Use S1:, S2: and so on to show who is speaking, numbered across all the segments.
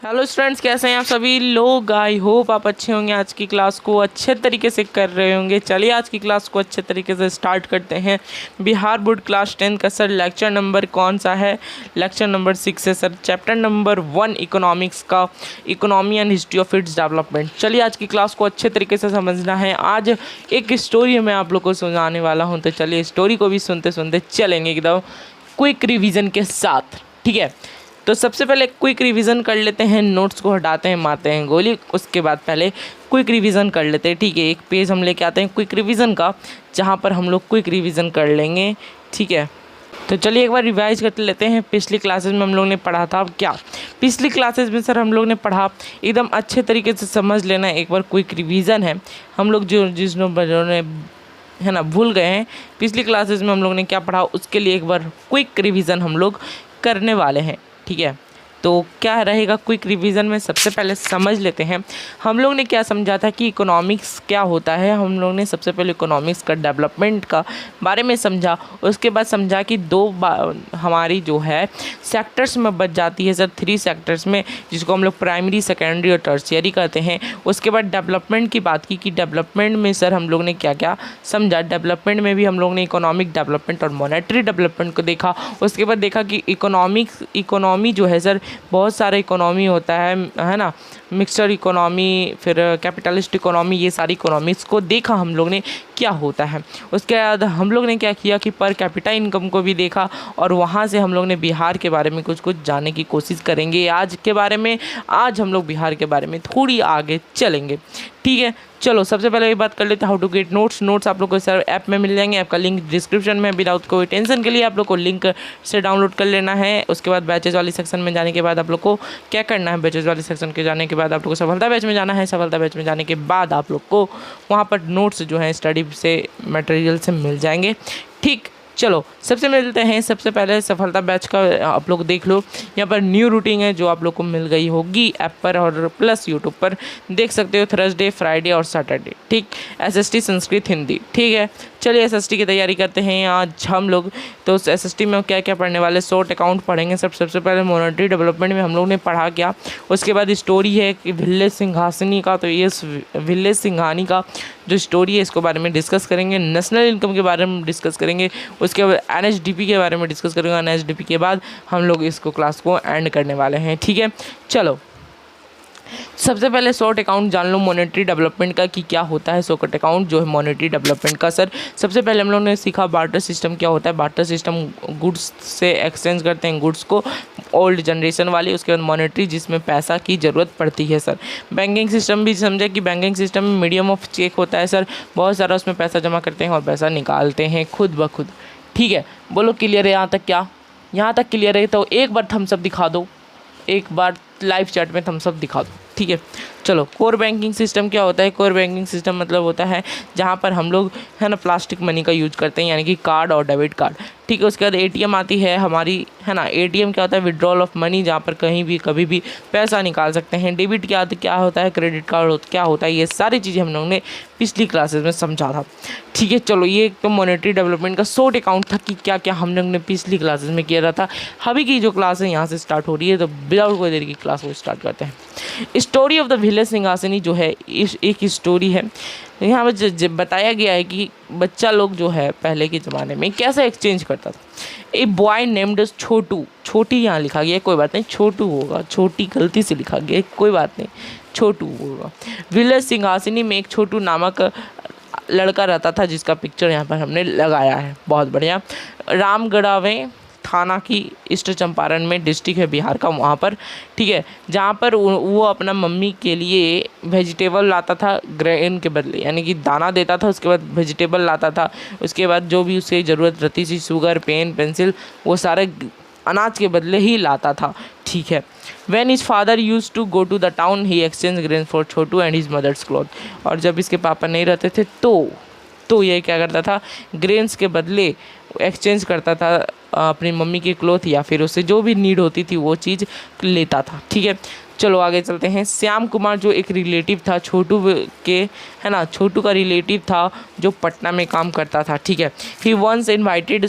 S1: Hello students, कैसे हैं आप सभी लोग। आई होप आप अच्छे होंगे। आज की क्लास को अच्छे तरीके से कर रहे होंगे। चलिए आज की क्लास को अच्छे तरीके से स्टार्ट करते हैं। बिहार बोर्ड क्लास 10 का सर लेक्चर नंबर कौन सा है? लेक्चर नंबर 6 है सर। चैप्टर नंबर 1 इकोनॉमिक्स का, economy and history of its development. चलिए आज की क्लास को अच्छे तरीके से समझना है। आज एक स्टोरी मैं आप लोग को सुनाने वाला हूँ, तो चलिए स्टोरी को भी सुनते सुनते चलेंगे एकदम क्विक रिवीजन के साथ। ठीक है, तो सबसे पहले क्विक रिवीजन कर लेते हैं। नोट्स को हटाते हैं, मारते हैं गोली। उसके बाद पहले क्विक रिवीजन कर लेते हैं। ठीक है, एक पेज हम लेके आते हैं क्विक रिवीजन का, जहाँ पर हम लोग क्विक रिवीजन कर लेंगे। ठीक है, तो चलिए एक बार रिवाइज कर लेते हैं। पिछली क्लासेस में हम लोग ने पढ़ा था क्या? पिछली क्लासेस में सर हम लोग ने पढ़ा, एकदम अच्छे तरीके से समझ लेना। एक बार क्विक रिवीजन है। हम लोग जिस बच्चों ने है ना भूल गए हैं पिछली क्लासेस में हम लोग ने क्या पढ़ा, उसके लिए एक बार क्विक रिवीजन हम लोग करने वाले हैं। ठीक है, तो क्या रहेगा क्विक रिवीजन में? सबसे पहले समझ लेते हैं हम लोग ने क्या समझा था कि इकोनॉमिक्स क्या होता है। हम लोग ने सबसे पहले इकोनॉमिक्स का डेवलपमेंट का बारे में समझा। उसके बाद समझा कि हमारी जो है सेक्टर्स में बच जाती है सर, 3 सेक्टर्स में, जिसको हम लोग प्राइमरी, सेकेंडरी और टर्शियरी कहते हैं। उसके बाद डेवलपमेंट की बात की कि डेवलपमेंट में सर हम लोग ने क्या क्या समझा। डेवलपमेंट में भी हम लोग ने इकोनॉमिक डेवलपमेंट और मॉनेटरी डेवलपमेंट को देखा। उसके बाद देखा कि इकोनॉमी जो है सर, बहुत सारे इकोनॉमी होता है ना, मिक्सचर इकोनॉमी, फिर कैपिटलिस्ट इकोनॉमी, ये सारी इकोनॉमीज़ को देखा हम लोग ने क्या होता है। उसके बाद हम लोग ने क्या किया कि पर कैपिटा इनकम को भी देखा, और वहाँ से हम लोग ने बिहार के बारे में कुछ जानने की कोशिश करेंगे आज के बारे में। आज हम लोग बिहार के बारे में थोड़ी आगे चलेंगे। ठीक है, चलो सबसे पहले ये बात कर लेते हैं हाउ टू गेट नोट्स आप लोग को सर ऐप में मिल जाएंगे। ऐप का लिंक डिस्क्रिप्शन में। विदाउट कोई टेंशन के लिए आप लोग को लिंक से डाउनलोड कर लेना है। उसके बाद बैचेज वाली सेक्शन में जाने के बाद आप लोग को क्या करना है, बैचेज वाली सेक्शन के जाने के बाद आप लोग को सफलता बैच में जाना है। सफलता बैच में जाने के बाद आप लोग को वहाँ पर नोट्स जो हैं स्टडी से मटेरियल से मिल जाएंगे। ठीक, चलो सबसे मिलते हैं। सबसे पहले सफलता बैच का आप लोग देख लो, यहाँ पर न्यू रूटीन है जो आप लोग को मिल गई होगी ऐप पर, और प्लस यूट्यूब पर देख सकते हो। थर्सडे, फ्राइडे और सैटरडे। ठीक, एसएसटी संस्कृत हिंदी। ठीक है, चलिए एसएसटी की तैयारी करते हैं आज हम लोग। तो एसएसटी में क्या क्या पढ़ने वाले, शॉर्ट अकाउंट पढ़ेंगे सबसे पहले। मॉनेटरी डेवलपमेंट में हम लोग ने पढ़ा क्या, उसके बाद स्टोरी है कि विलेज सिंहासनी का। तो ये विलेज सिंघानी का जो स्टोरी है इसको बारे में डिस्कस करेंगे। नेशनल इनकम के बारे में डिस्कस करेंगे। उसके बाद एनएचडीपी के बारे में डिस्कस करेंगे। एनएचडीपी के बाद हम लोग इसको क्लास को एंड करने वाले हैं। ठीक है, चलो सबसे पहले शॉर्ट अकाउंट जान लो मॉनेटरी डेवलपमेंट का कि क्या होता है। शॉर्ट अकाउंट जो है मॉनेटरी डेवलपमेंट का सर, सबसे पहले हम लोगों ने सीखा बार्टर सिस्टम क्या होता है। बार्टर सिस्टम गुड्स से एक्सचेंज करते हैं गुड्स को, ओल्ड जनरेशन वाली। उसके बाद मॉनेटरी जिसमें पैसा की ज़रूरत पड़ती है सर। बैंकिंग सिस्टम भी समझे कि बैंकिंग सिस्टम में मीडियम ऑफ चेक होता है सर, बहुत सारा उसमें पैसा जमा करते हैं और पैसा निकालते हैं खुद ब खुद। ठीक है, बोलो क्लियर है यहाँ तक? क्या यहाँ तक क्लियर है? तो एक बार थम्स अप दिखा दो, एक बार लाइव चैट में थम्स अप दिखा दो। ठीक है, चलो कोर बैंकिंग सिस्टम क्या होता है? कोर बैंकिंग सिस्टम मतलब होता है जहाँ पर हम लोग है ना प्लास्टिक मनी का यूज करते हैं, यानी कि कार्ड और डेबिट कार्ड। ठीक है, उसके बाद एटीएम आती है हमारी, है ना। एटीएम क्या होता है? विड्रॉल ऑफ मनी, जहाँ पर कहीं भी कभी भी पैसा निकाल सकते हैं। डेबिट क्या होता है? क्रेडिट कार्ड क्या होता है? ये सारी चीज़ें हम लोगों ने पिछली क्लासेस में समझा था। ठीक है, चलो ये एक तो मॉनेटरी डेवलपमेंट का शॉर्ट अकाउंट था कि क्या क्या हम लोग ने पिछली क्लासेस में किया रहा था। अभी की जो क्लास है यहाँ से स्टार्ट हो रही है, तो विदाउट कोई देर की क्लास को स्टार्ट करते हैं। स्टोरी ऑफ द विलेज सिंहासनी जो है एक स्टोरी है। यहाँ पर बताया गया है कि बच्चा लोग जो है पहले के ज़माने में कैसे एक्सचेंज करता था। ए बॉय नेम्ड छोटू, छोटी यहाँ लिखा गया है, कोई बात नहीं, छोटू होगा, छोटी गलती से लिखा गया है, कोई बात नहीं, छोटू होगा। विलेज सिंहासनी में एक छोटू नामक लड़का रहता था, जिसका पिक्चर यहाँ पर हमने लगाया है। बहुत बढ़िया। रामगढ़ावे थाना की ईस्ट चंपारण में डिस्ट्रिक्ट है बिहार का, वहाँ पर। ठीक है, जहाँ पर वो अपना मम्मी के लिए वेजिटेबल लाता था ग्रेन के बदले, यानी कि दाना देता था, उसके बाद वेजिटेबल लाता था। उसके बाद जो भी उसे ज़रूरत रहती थी, शुगर, पेन, पेंसिल, वो सारे अनाज के बदले ही लाता था। ठीक है, When his father used to go to the town, he exchanged grain for Chhotu and his mother's cloth। और जब इसके पापा नहीं रहते थे तो ये क्या करता था? ग्रेन्स के बदले एक्सचेंज करता था अपनी मम्मी के क्लोथ, या फिर उससे जो भी नीड होती थी वो चीज़ लेता था। ठीक है, चलो आगे चलते हैं। श्याम कुमार जो एक रिलेटिव था छोटू के, है ना, छोटू का रिलेटिव था जो पटना में काम करता था। ठीक है, ही वंस इनवाइटेड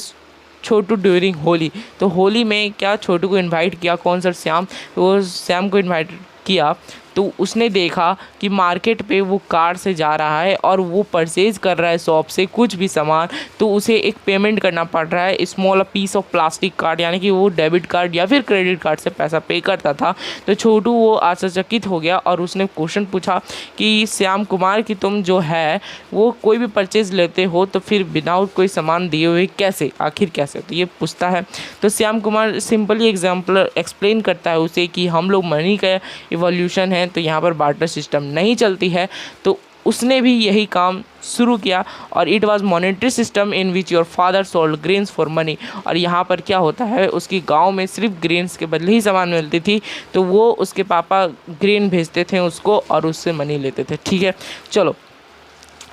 S1: छोटू ड्यूरिंग होली। तो होली में क्या छोटू को इनवाइट किया, कौन सर, श्याम। वो श्याम को इनवाइट किया तो उसने देखा कि मार्केट पे वो कार से जा रहा है और वो परचेज कर रहा है शॉप से कुछ भी सामान, तो उसे एक पेमेंट करना पड़ रहा है small piece of plastic card, यानी कि वो डेबिट कार्ड या फिर क्रेडिट कार्ड से पैसा पे करता था। तो छोटू वो आश्चर्यचकित हो गया और उसने क्वेश्चन पूछा कि श्याम कुमार कि तुम जो है वो कोई भी परचेज लेते हो तो फिर विदाउट कोई सामान दिए हुए कैसे, आखिर कैसे, तो ये पूछता है। तो Shyam Kumar simply example explain करता है उसे कि हम लोग मनी का इवोल्यूशन है, तो यहाँ पर बार्टर सिस्टम नहीं चलती है। तो उसने भी यही काम शुरू किया और it was monetary system in which your father sold grains for money. और यहाँ पर क्या होता है, उसकी गांव में सिर्फ ग्रेन्स के बदले ही सामान मिलती थी, तो वो उसके पापा ग्रेन भेजते थे उसको और उससे मनी लेते थे। ठीक है, चलो।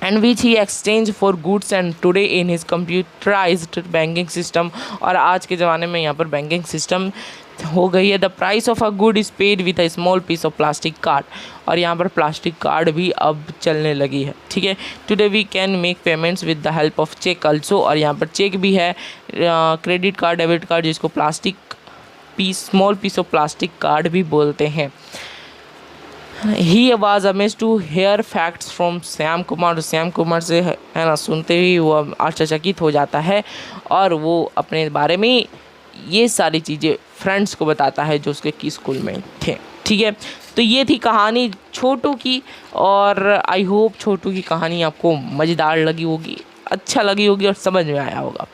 S1: and which he exchanged for goods and today in his computerized banking system। और आज के ज़माने में यहाँ पर बैंकिंग सिस्टम हो गई है। The price of a good is paid with a small piece of plastic card. और यहाँ पर प्लास्टिक कार्ड भी अब चलने लगी है। ठीक है, today we can make payments with the help of cheque also. और यहाँ पर चेक भी है, क्रेडिट कार्ड, डेबिट कार्ड, जिसको plastic piece, small piece of plastic card भी बोलते हैं। He was amaze to hear facts from Shyam Kumar. Shyam Kumar से है ना सुनते ही वो आश्चर्यचकित हो जाता है और वो अपने बारे में ये सारी चीज़ें फ्रेंड्स को बताता है जो उसके की स्कूल में थे। ठीक है, तो ये थी कहानी छोटू की और आई होप छोटू की कहानी आपको मज़ेदार लगी होगी, अच्छा लगी होगी और समझ में आया होगा।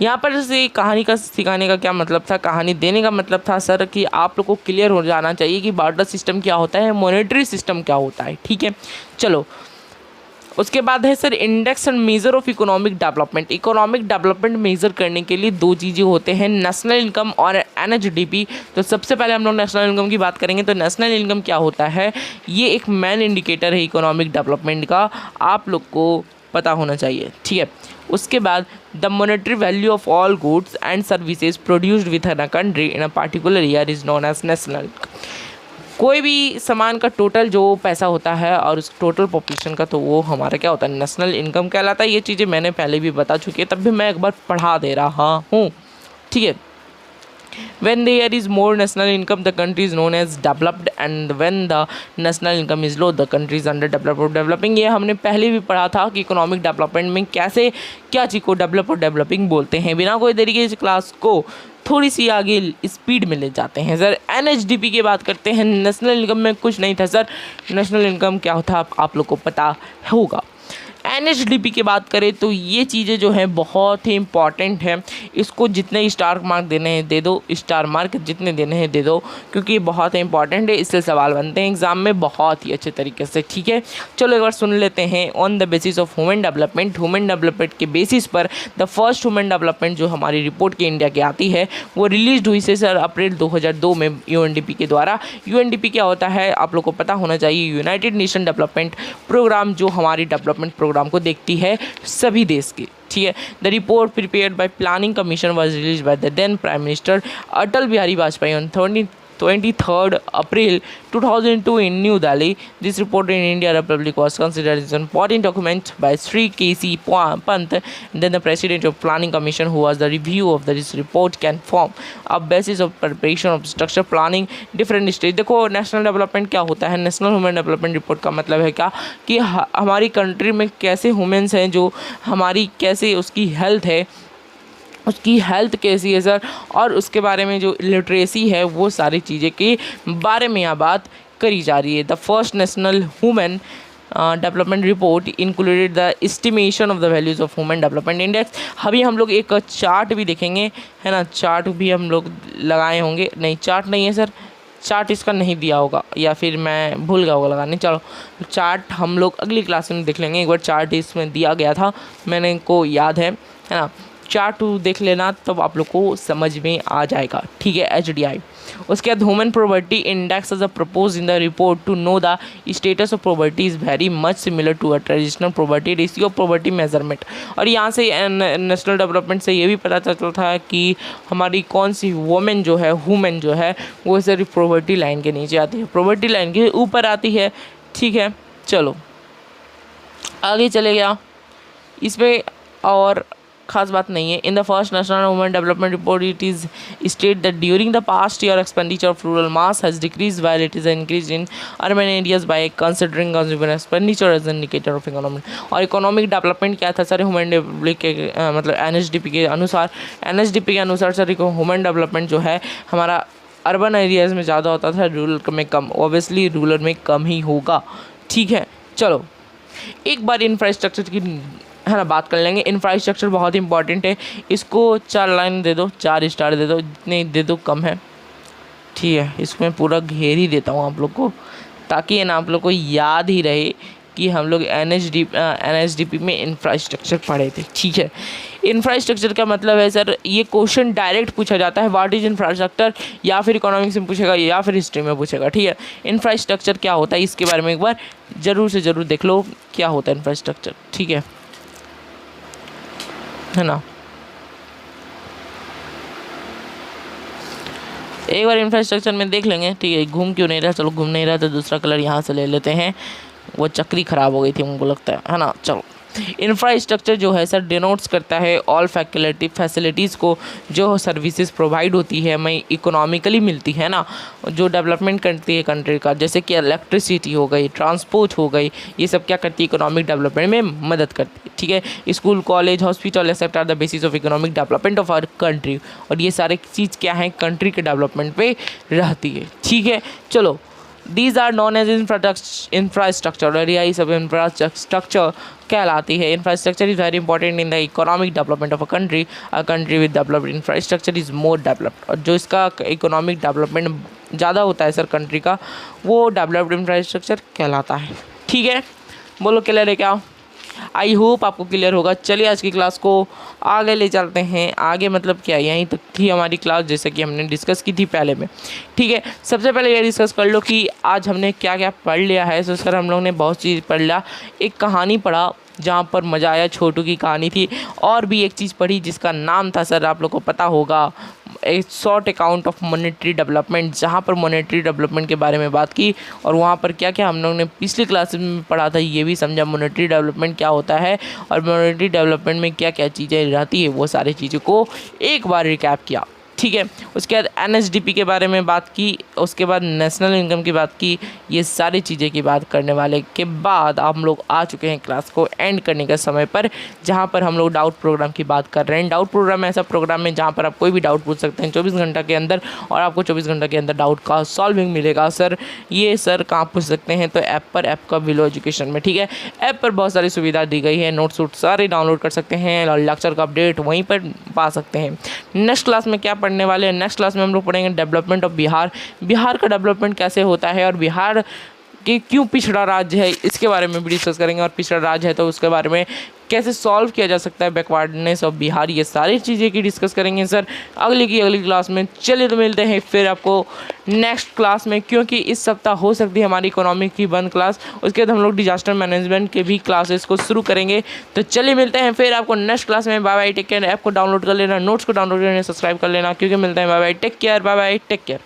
S1: यहाँ पर से कहानी का सिखाने का क्या मतलब था, कहानी देने का मतलब था सर कि आप लोग को क्लियर हो जाना चाहिए कि बार्टर सिस्टम क्या होता है, मॉनेटरी सिस्टम क्या होता है। ठीक है, चलो। उसके बाद है sir index and measure of economic development. Economic development measure करने के लिए दो चीज़ें होते हैं, नेशनल इनकम और NHDP। तो सबसे पहले हम लोग नेशनल इनकम की बात करेंगे। तो नेशनल इनकम क्या होता है, ये एक मेन इंडिकेटर है इकोनॉमिक डेवलपमेंट का, आप लोग को पता होना चाहिए। ठीक है, उसके बाद the monetary value of all goods and services produced within a country in a particular year is known as national. कोई भी सामान का टोटल जो पैसा होता है और उस टोटल पॉपुलेशन का, तो वो हमारा क्या होता है, नेशनल इनकम कहलाता है। ये चीज़ें मैंने पहले भी बता चुकी है, तब भी मैं एक बार पढ़ा दे रहा हूँ। ठीक है, when there is more national income the country is known as developed and when the national income is low the country is underdeveloped or developing। ये हमने पहले भी पढ़ा था कि इकोनॉमिक डेवलपमेंट में कैसे क्या चीज़ को डेवलप और डेवलपिंग बोलते हैं। बिना कोई तरीके इस क्लास को थोड़ी सी आगे स्पीड में ले जाते हैं। सर NHDP की बात करते हैं, नेशनल इनकम में कुछ नहीं था सर। नेशनल इनकम क्या होता आप लोग को पता होगा। NHDP की बात करें तो ये चीज़ें जो हैं बहुत ही इंपॉर्टेंट है, इसको जितने स्टार मार्क देने हैं दे दो, स्टार मार्क जितने देने हैं दे दो, क्योंकि ये बहुत ही इंपॉर्टेंट है, इससे सवाल बनते हैं एग्जाम में बहुत ही अच्छे तरीके से। ठीक है, चलो एक बार सुन लेते हैं। On the basis of human development, human development के बेसिस पर द फर्स्ट ह्यूमन डेवलपमेंट जो हमारी रिपोर्ट की इंडिया की आती है वो रिलीज हुई से सर अप्रैल 2002 में UNDP के द्वारा। UNDP क्या होता है आप लोग को पता होना चाहिए, यूनाइटेड नेशन डेवलपमेंट प्रोग्राम, जो हमारी डेवलपमेंट प्रोग्राम को देखती है सभी देश की। ठीक है, the report prepared by Planning Commission was released by the then prime minister Atal Bihari Vajpayee on 23rd April 2002 in New Delhi. This report in India Republic was considered as an important document by Sri K.C. Pant. Then the President of Planning Commission, who was the review of this report, can form a basis of preparation of structure planning different stage। देखो national development क्या होता है, national human development report का मतलब है क्या कि हमारी कंट्री में कैसे ह्यूमन्स हैं, जो हमारी कैसे उसकी हेल्थ है, उसकी हेल्थ कैसी है सर, और उसके बारे में जो लिटरेसी है वो सारी चीज़ें के बारे में यहाँ बात करी जा रही है। The first national human development report included the estimation of the values of human development index. अभी हम लोग एक चार्ट भी देखेंगे, है ना, चार्ट भी हम लोग लगाए होंगे। नहीं, चार्ट नहीं है सर, चार्ट इसका नहीं दिया होगा या फिर मैं भूल गया होगा लगाने। चलो चार्ट हम लोग अगली क्लास में देख लेंगे। एक बार चार्ट इसमें दिया गया था, मैंने को याद है ना, चार्ट देख लेना तब आप लोग को समझ में आ जाएगा। ठीक है, HDI। उसके बाद human property index as a propose in the report to know the status of property is very much similar to a traditional property ratio of property measurement. और यहाँ से नेशनल डेवलपमेंट से ये भी पता चलता है कि हमारी कौन सी वुमेन जो है, ह्यूमन जो है, वो सिर्फ प्रॉपर्टी लाइन के नीचे आती है, प्रॉपर्टी लाइन के ऊपर आती है। ठीक है, चलो आगे चले गया इसमें। और खास बात नहीं है। In the first national women development report it is state that during the past year expenditure of rural mass has decrease while it is increase in urban areas by considering consumer expenditure as an indicator of economic. और economic development क्या था sir, human development के मतलब NSDP के अनुसार sir human development जो है हमारा अर्बन एरियाज़ में ज़्यादा होता था, रूरल में कम। ऑब्वियसली रूरल में कम ही होगा, ठीक है। चलो एक बार इंफ्रास्ट्रक्चर की है ना बात कर लेंगे। इंफ्रास्ट्रक्चर बहुत इंपॉर्टेंट है, इसको 4 लाइन दे दो, 4 स्टार दे दो, जितने दे दो कम है, ठीक है। इसमें पूरा घेर ही देता हूँ आप लोग को, ताकि ना आप लोग को याद ही रहे कि हम लोग एनएसडीपी में इंफ्रास्ट्रक्चर पढ़े थे, ठीक है। इंफ्रास्ट्रक्चर का मतलब है सर, ये क्वेश्चन डायरेक्ट पूछा जाता है, व्हाट इज इंफ्रास्ट्रक्चर, या फिर इकोनॉमिक्स में पूछेगा या फिर हिस्ट्री में पूछेगा, ठीक है। इंफ्रास्ट्रक्चर क्या होता है इसके बारे में एक बार ज़रूर से ज़रूर देख लो, क्या होता है इंफ्रास्ट्रक्चर, ठीक है ना। एक बार इंफ्रास्ट्रक्चर में देख लेंगे, ठीक है। घूम क्यों नहीं रहा, चलो घूम नहीं रहा तो दूसरा कलर यहाँ से ले लेते हैं, वो चक्री ख़राब हो गई थी मुझको लगता है ना। चलो इंफ्रास्ट्रक्चर जो है सर डिनोट्स करता है ऑल फैसिलिटीज़ को जो सर्विसेज प्रोवाइड होती है हमें इकोनॉमिकली मिलती है ना, जो डेवलपमेंट करती है कंट्री का, जैसे कि इलेक्ट्रिसिटी हो गई, ट्रांसपोर्ट हो गई, ये सब क्या करती है इकोनॉमिक डेवलपमेंट में मदद करती है, ठीक है। School, college, hospital except are the basis of economic development of our country, और ये सारे चीज़ क्या है कंट्री के डेवलपमेंट पे रहती है, ठीक है। चलो these are known as infrastructure, और यही सब इंफ्रास्ट्रक्चर कहलाती है। Infrastructure is very important in the economic development of a country with developed infrastructure is more developed, और जो इसका इकोनॉमिक डेवलपमेंट ज़्यादा होता है सर कंट्री का, वो डेवलप्ड इंफ्रास्ट्रक्चर कहलाता है, ठीक है। बोलो क्लियर है क्या? आई होप आपको क्लियर होगा। चलिए आज की क्लास को आगे ले चलते हैं। आगे मतलब क्या, यहीं तक थी हमारी क्लास जैसे कि हमने डिस्कस की थी पहले में, ठीक है। सबसे पहले ये डिस्कस कर लो कि आज हमने क्या क्या पढ़ लिया है। तो सर हम लोग ने बहुत चीज़ पढ़ लिया, एक कहानी पढ़ा जहाँ पर मज़ा आया, छोटू की कहानी थी, और भी एक चीज़ पढ़ी जिसका नाम था सर आप लोग को पता होगा, ए short account of monetary development, जहाँ पर मॉनेटरी डेवलपमेंट के बारे में बात की, और वहाँ पर क्या क्या हम लोग ने पिछली क्लास में पढ़ा था ये भी समझा, मॉनेटरी डेवलपमेंट क्या होता है और मॉनेटरी डेवलपमेंट में क्या क्या चीज़ें रहती है, वो सारी चीज़ों को एक बार रिकैप किया, ठीक है। उसके बाद एनएसडीपी के बारे में बात की, उसके बाद नेशनल इनकम की बात की, ये सारी चीज़ें की बात करने वाले के बाद हम लोग आ चुके हैं क्लास को एंड करने के समय पर, जहाँ पर हम लोग डाउट प्रोग्राम की बात कर रहे हैं। डाउट प्रोग्राम ऐसा प्रोग्राम है जहाँ पर आप कोई भी डाउट पूछ सकते हैं 24 घंटा के अंदर, और आपको 24 घंटा के अंदर डाउट का सॉल्विंग मिलेगा। सर ये सर कहाँ पूछ सकते हैं, तो ऐप पर, ऐप का बिलो एजुकेशन में, ठीक है। ऐप पर बहुत सारी सुविधा दी गई है, नोट्स वोट सारे डाउनलोड कर सकते हैं, और लेक्चर का अपडेट वहीं पर पा सकते हैं। नेक्स्ट क्लास में क्या पढ़ने वाले हैं, नेक्स्ट क्लास में हम लोग पढ़ेंगे डेवलपमेंट ऑफ बिहार, बिहार का डेवलपमेंट कैसे होता है, और बिहार कि क्यों पिछड़ा राज्य है इसके बारे में भी डिस्कस करेंगे, और पिछड़ा राज्य है तो उसके बारे में कैसे सॉल्व किया जा सकता है बैकवर्डनेस ऑफ बिहार, ये सारी चीज़ें की डिस्कस करेंगे सर अगली क्लास में। चलिए तो मिलते हैं फिर आपको नेक्स्ट क्लास में, क्योंकि इस सप्ताह हो सकती है हमारी इकोनॉमिक की बंद क्लास, उसके बाद हम लोग डिजास्टर मैनेजमेंट के भी क्लासेस को शुरू करेंगे। तो चलिए मिलते हैं फिर आपको नेक्स्ट क्लास में। Bye bye, take care. App को डाउनलोड कर लेना, नोट्स को डाउनलोड कर लेना, सब्सक्राइब कर लेना, क्योंकि मिलते हैं। Bye bye, take care, bye bye, take care.